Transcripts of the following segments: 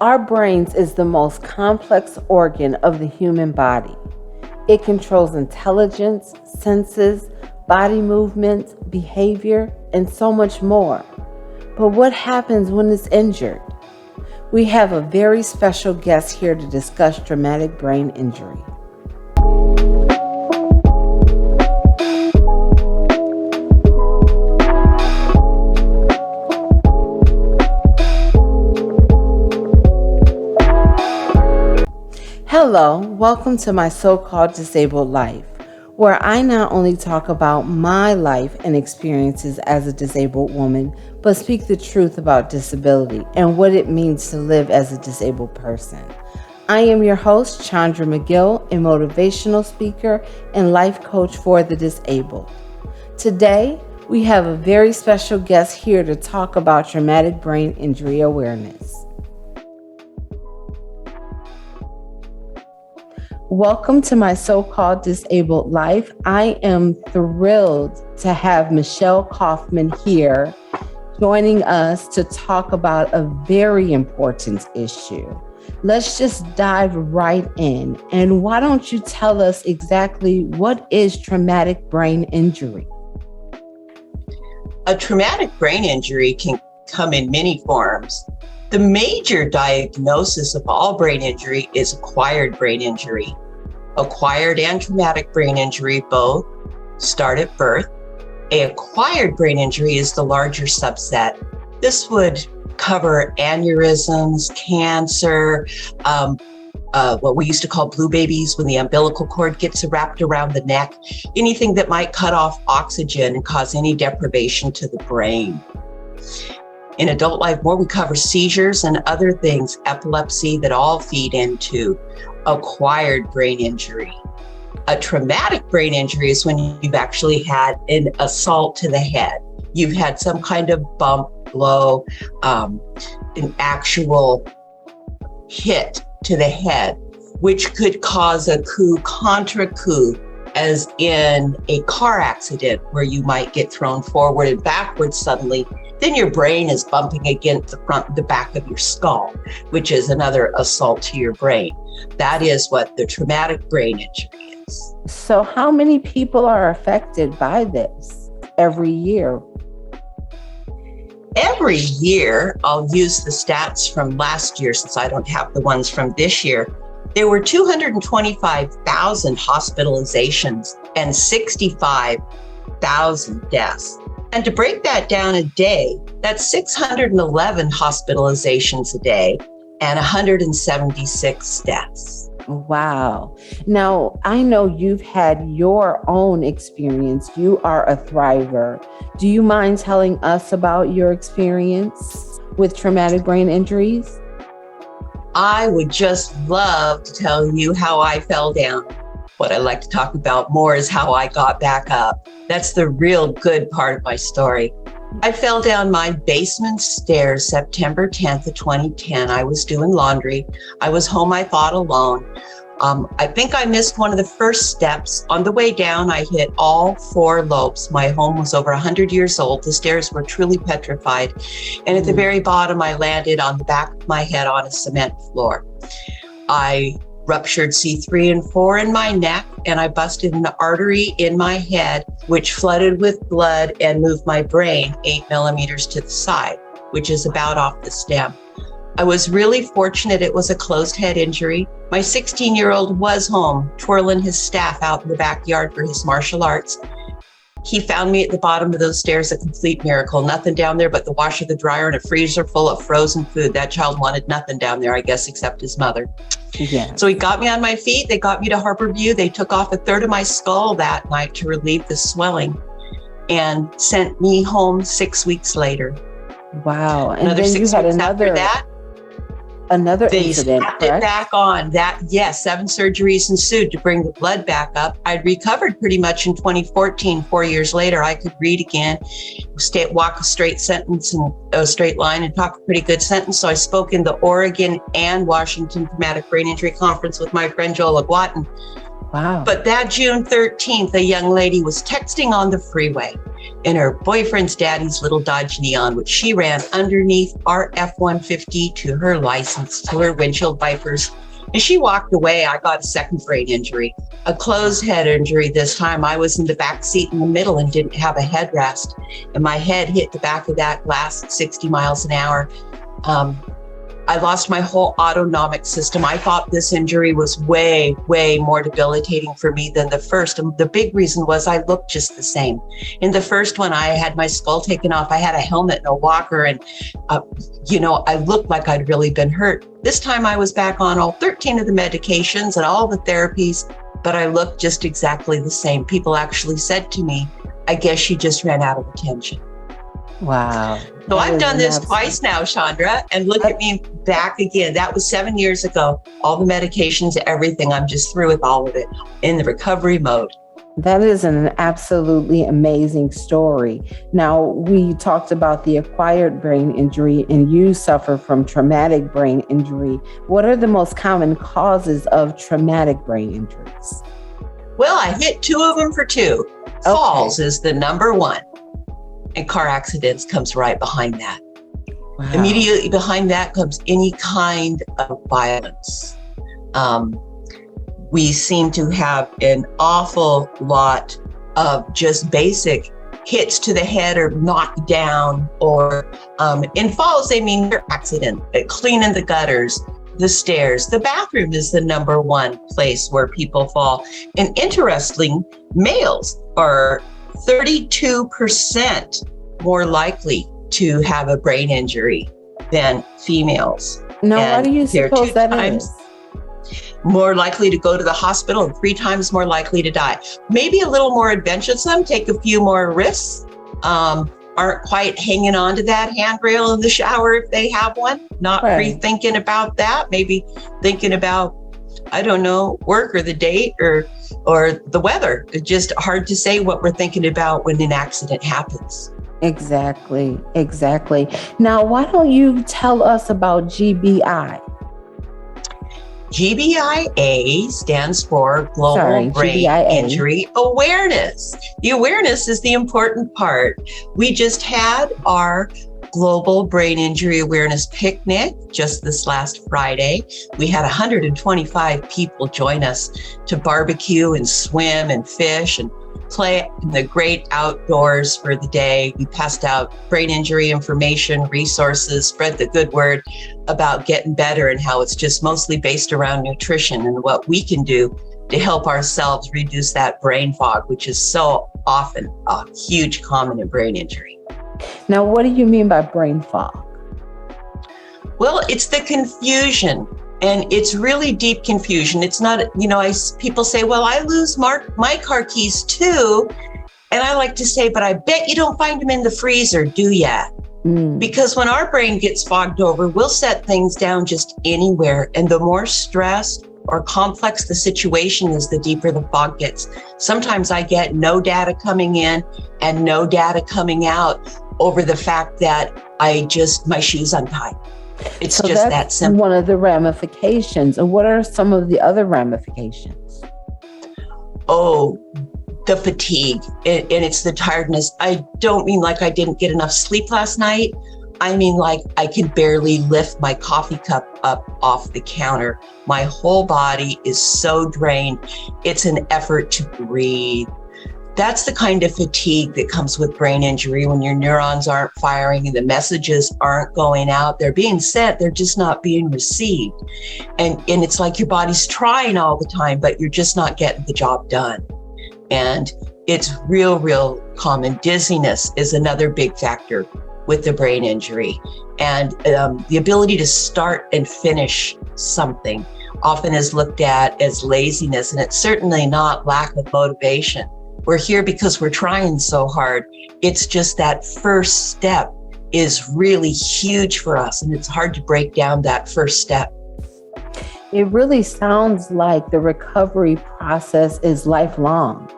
Our brains is the most complex organ of the human body. It controls intelligence, senses, body movements, behavior, and so much more. But what happens when it's injured? We have a very special guest here to discuss traumatic brain injury. Hello, welcome to My So-Called Disabled Life, where I not only talk about my life and experiences as a disabled woman, but speak the truth about disability and what it means to live as a disabled person. I am your host, Chaundra McGill, a motivational speaker and life coach for the disabled. Today, we have a very special guest here to talk about traumatic brain injury awareness. Welcome to My So-Called Disabled Life. I am thrilled to have Michelle Kaufman here joining us to talk about a very important issue. Let's just dive right in. And why don't you tell us exactly what is traumatic brain injury? A traumatic brain injury can come in many forms. The major diagnosis of all brain injury is acquired brain injury. Acquired and traumatic brain injury both start at birth. An acquired brain injury is the larger subset. This would cover aneurysms, cancer, what we used to call blue babies when the umbilical cord gets wrapped around the neck, anything that might cut off oxygen and cause any deprivation to the brain. In adult life, more we cover seizures and other things, epilepsy, that all feed into acquired brain injury. A traumatic brain injury is when you've actually had an assault to the head. You've had some kind of bump, blow, an actual hit to the head, which could cause a coup contra coup, as in a car accident where you might get thrown forward and backwards suddenly. Then your brain is bumping against the front and the back of your skull, which is another assault to your brain. That is what the traumatic brain injury is. So how many people are affected by this every year? Every year, I'll use the stats from last year since I don't have the ones from this year. There were 225,000 hospitalizations and 65,000 deaths. And to break that down a day, that's 611 hospitalizations a day and 176 deaths. Wow. Now, I know you've had your own experience. You are a thriver. Do you mind telling us about your experience with traumatic brain injuries? I would just love to tell you how I fell down. What I like to talk about more is how I got back up. That's the real good part of my story. I fell down my basement stairs September 10th of 2010. I was doing laundry. I was home, I thought, alone. I think I missed one of the first steps. On the way down, I hit all 4 lopes. My home was over 100 years old. The stairs were truly petrified. And at the very bottom, I landed on the back of my head on a cement floor. I ruptured C3 and 4 in my neck, and I busted an artery in my head, which flooded with blood and moved my brain 8 millimeters to the side, which is about off the stem. I was really fortunate it was a closed head injury. My 16-year-old was home, twirling his staff out in the backyard for his martial arts. He found me at the bottom of those stairs, a complete miracle. Nothing down there but the washer, the dryer, and a freezer full of frozen food. That child wanted nothing down there, I guess, except his mother. Yeah. So he got me on my feet. They got me to Harborview. They took off a third of my skull that night to relieve the swelling and sent me home 6 weeks later. Wow. And Another then 6 you had weeks after that, another they incident, slapped it back on. That, yes, 7 surgeries ensued to bring the blood back up. I'd recovered pretty much in 2014. 4 years later, I could read again, walk a straight sentence and a straight line, and talk a pretty good sentence. So I spoke in the Oregon and Washington Traumatic Brain Injury Conference with my friend Joel Aguatin. Wow. But that June 13th, a young lady was texting on the freeway in her boyfriend's daddy's little Dodge Neon, which she ran underneath our F-150 to her license, to her windshield wipers. And she walked away. I got a second brain injury, a closed head injury this time. I was in the back seat in the middle and didn't have a headrest. And my head hit the back of that glass at 60 miles an hour. I lost my whole autonomic system. I thought this injury was way, way more debilitating for me than the first. And the big reason was I looked just the same. In the first one, I had my skull taken off. I had a helmet and a walker, and I looked like I'd really been hurt. This time I was back on all 13 of the medications and all the therapies, but I looked just exactly the same. People actually said to me, I guess she just ran out of attention. Wow. So I've done this twice now, Chaundra, and look at me back again. That was 7 years ago. All the medications, everything. I'm just through with all of it in the recovery mode. That is an absolutely amazing story. Now, we talked about the acquired brain injury, and you suffer from traumatic brain injury. What are the most common causes of traumatic brain injuries? Well, I hit 2 of them for 2. Falls is the number 1. And car accidents comes right behind that. Wow. Immediately behind that comes any kind of violence. We seem to have an awful lot of just basic hits to the head or knocked down, or in falls, they mean your accident, cleaning the gutters, the stairs. The bathroom is the number 1 place where people fall. And interesting, males are 32% more likely to have a brain injury than females. Now, what do you suppose that is? More likely to go to the hospital and 3 times more likely to die. Maybe a little more adventuresome, take a few more risks, aren't quite hanging on to that handrail in the shower if they have one, not rethinking about that, maybe thinking about, I don't know, work or the date or the weather. It's just hard to say what we're thinking about when an accident happens. Exactly. Now, why don't you tell us about GBI? GBIA stands for Global Brain Injury Awareness. The awareness is the important part. We just had our Global Brain Injury Awareness Picnic just this last Friday. We had 125 people join us to barbecue and swim and fish and play in the great outdoors for the day. We passed out brain injury information, resources, spread the good word about getting better and how it's just mostly based around nutrition and what we can do to help ourselves reduce that brain fog, which is so often a huge common in brain injury. Now, what do you mean by brain fog? Well, it's the confusion. And it's really deep confusion. It's not, people say, well, I lose my car keys too. And I like to say, but I bet you don't find them in the freezer, do ya? Because when our brain gets fogged over, we'll set things down just anywhere. And the more stressed or complex the situation is, the deeper the fog gets. Sometimes I get no data coming in and no data coming out over the fact that my shoe's untied. It's so just that simple. One of the ramifications. And what are some of the other ramifications? Oh, the fatigue and it's the tiredness. I don't mean like I didn't get enough sleep last night. I mean like I could barely lift my coffee cup up off the counter. My whole body is so drained. It's an effort to breathe. That's the kind of fatigue that comes with brain injury when your neurons aren't firing and the messages aren't going out. They're being sent, they're just not being received. And it's like your body's trying all the time, but you're just not getting the job done. And it's real common. Dizziness is another big factor with the brain injury. And the ability to start and finish something often is looked at as laziness, and it's certainly not lack of motivation. We're here because we're trying so hard. It's just that first step is really huge for us, and it's hard to break down that first step. It really sounds like the recovery process is lifelong.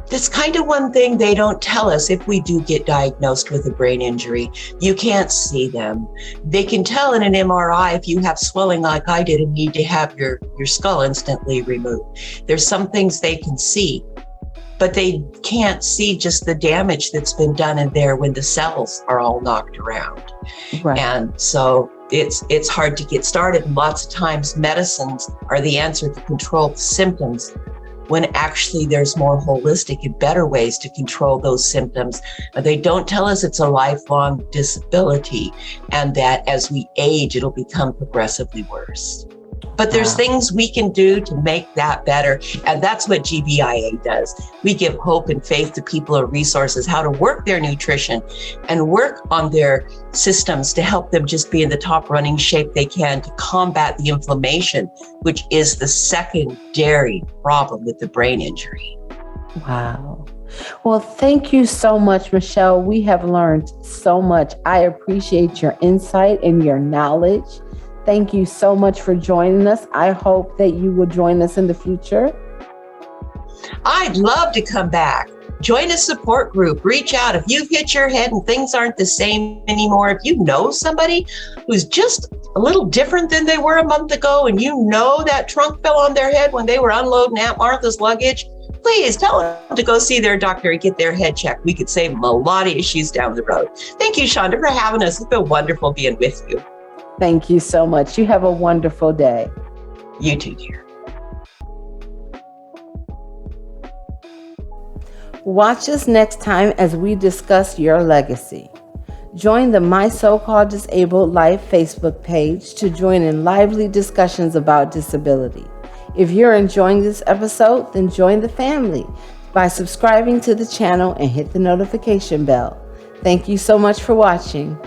That's kind of one thing they don't tell us if we do get diagnosed with a brain injury. You can't see them. They can tell in an MRI if you have swelling like I did and need to have your skull instantly removed. There's some things they can see, but they can't see just the damage that's been done in there when the cells are all knocked around. Right. And so it's hard to get started. And lots of times medicines are the answer to control the symptoms, when actually there's more holistic and better ways to control those symptoms. They don't tell us it's a lifelong disability and that as we age, it'll become progressively worse. But there's things we can do to make that better. And that's what GBIA does. We give hope and faith to people and resources, how to work their nutrition and work on their systems to help them just be in the top running shape they can to combat the inflammation, which is the secondary problem with the brain injury. Wow. Well, thank you so much, Michelle. We have learned so much. I appreciate your insight and your knowledge. Thank you so much for joining us. I hope that you will join us in the future. I'd love to come back. Join a support group. Reach out. If you've hit your head and things aren't the same anymore, if you know somebody who's just a little different than they were a month ago, and you know that trunk fell on their head when they were unloading Aunt Martha's luggage, please tell them to go see their doctor and get their head checked. We could save them a lot of issues down the road. Thank you, Chaundra, for having us. It's been wonderful being with you. Thank you so much. You have a wonderful day. You too, dear. Watch us next time as we discuss your legacy. Join the My So-Called Disabled Life Facebook page to join in lively discussions about disability. If you're enjoying this episode, then join the family by subscribing to the channel and hit the notification bell. Thank you so much for watching.